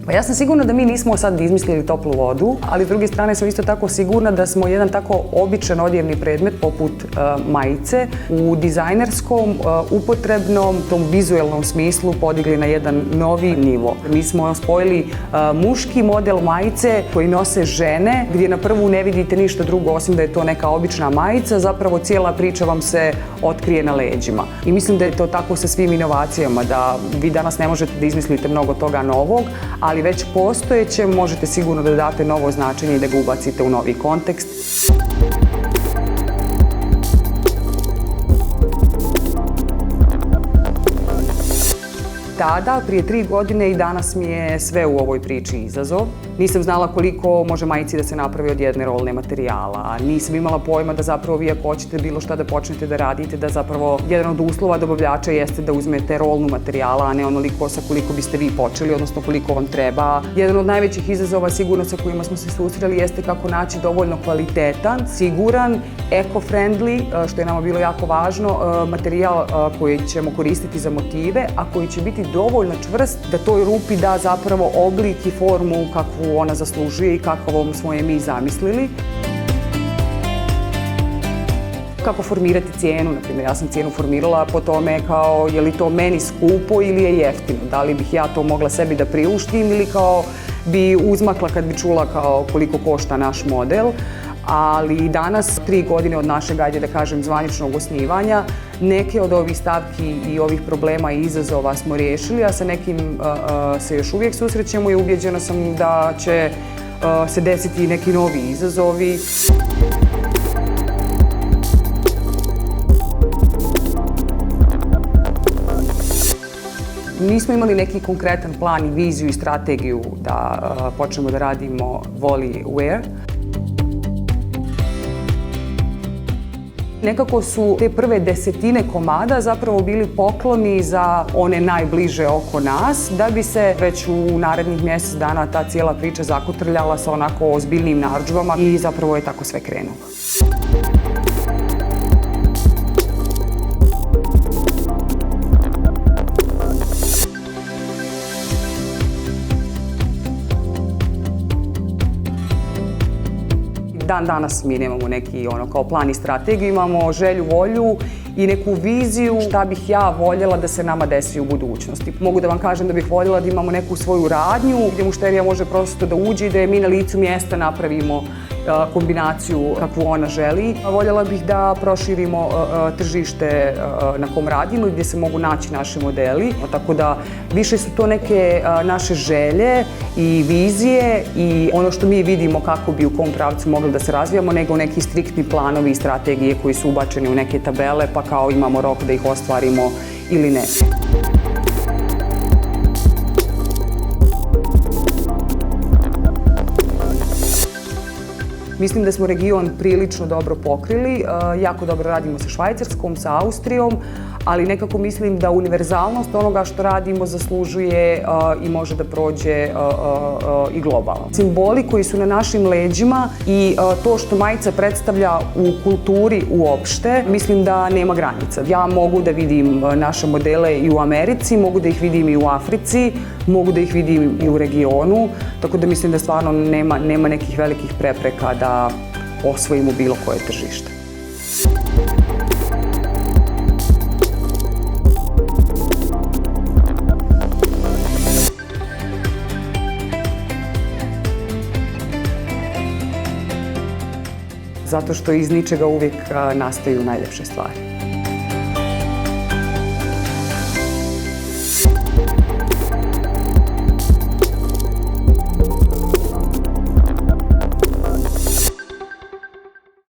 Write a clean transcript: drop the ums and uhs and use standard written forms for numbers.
Pa ja sam sigurna da mi nismo sad izmislili toplu vodu, ali s druge strane sam isto tako sigurna da smo jedan tako običan odjevni predmet poput majice u dizajnerskom, upotrebnom, tom vizuelnom smislu podigli na jedan novi nivo. Mi smo spojili muški model majice koji nose žene, gdje na prvu ne vidite ništa drugo osim da je to neka obična majica, zapravo cijela priča vam se otkrije na leđima. I mislim da je to tako sa svim inovacijama, da vi danas ne možete da izmislite mnogo toga novog, ali već postojeće možete sigurno da date novo značenje i da ga ubacite u novi kontekst. Tada, prije 3 godine i danas mi je sve u ovoj priči izazov. Nisam znala koliko može majici da se napravi od jedne rolne materijala. Nisam imala pojma da zapravo vi ako hoćete bilo šta da počnete da radite, da zapravo jedan od uslova dobavljača jeste da uzmete rolnu materijala, a ne onoliko sa koliko biste vi počeli, odnosno koliko vam treba. Jedan od najvećih izazova sigurno sa kojima smo se susreli jeste kako naći dovoljno kvalitetan, siguran, eco-friendly, što je nama bilo jako važno, materijal koji ćemo koristiti za motive, a koji će biti dovoljno čvrst da toj rupi da zapravo oblik i formu kakvu ona zaslužuje i kakvom smo je mi zamislili. Kako formirati cijenu, na primjer, ja sam cijenu formirala po tome kao je li to meni skupo ili je jeftino, da li bih ja to mogla sebi da priuštim ili kao bi uzmakla kad bi čula kao koliko košta naš model. Ali danas, 3 godine od našeg, ajde da kažem, zvaničnog osnivanja, neke od ovih stavki i ovih problema i izazova smo riješili, a sa nekim se još uvijek susrećemo i ubjeđena sam da će se desiti neki novi izazovi. Nismo imali neki konkretan plan i viziju i strategiju da počnemo da radimo Volley Wear. Nekako su te prve desetine komada zapravo bili pokloni za one najbliže oko nas, da bi se već u narednih mjesec dana ta cijela priča zakotrljala sa onako ozbiljnim narudžbama i zapravo je tako sve krenulo. Dan danas mi nemamo neki kao plan i strategiju, imamo želju, volju i neku viziju šta bih ja voljela da se nama desi u budućnosti. Mogu da vam kažem da bih voljela da imamo neku svoju radnju gdje mušterija može prosto da uđe i da je mi na licu mjesta napravimo kombinaciju kakvu ona želi. Voljela bih da proširimo tržište na kom radimo i gdje se mogu naći naši modeli. Tako da više su to neke naše želje i vizije i ono što mi vidimo kako bi u kom pravcu mogli da se razvijamo, nego neki striktni planovi i strategije koji su ubačeni u neke tabele pa kao imamo rok da ih ostvarimo ili ne. Mislim da smo region prilično dobro pokrili, jako dobro radimo sa Švajcarskom, sa Austrijom, ali nekako mislim da univerzalnost onoga što radimo zaslužuje i može da prođe i globalno. Simboli koji su na našim leđima i to što majica predstavlja u kulturi uopšte, mislim da nema granica. Ja mogu da vidim naše modele i u Americi, mogu da ih vidim i u Africi, mogu da ih vidim i u regionu, tako da mislim da stvarno nema nekih velikih prepreka da osvojimo bilo koje tržište. Zato što iz ničega uvijek nastaju najljepše stvari.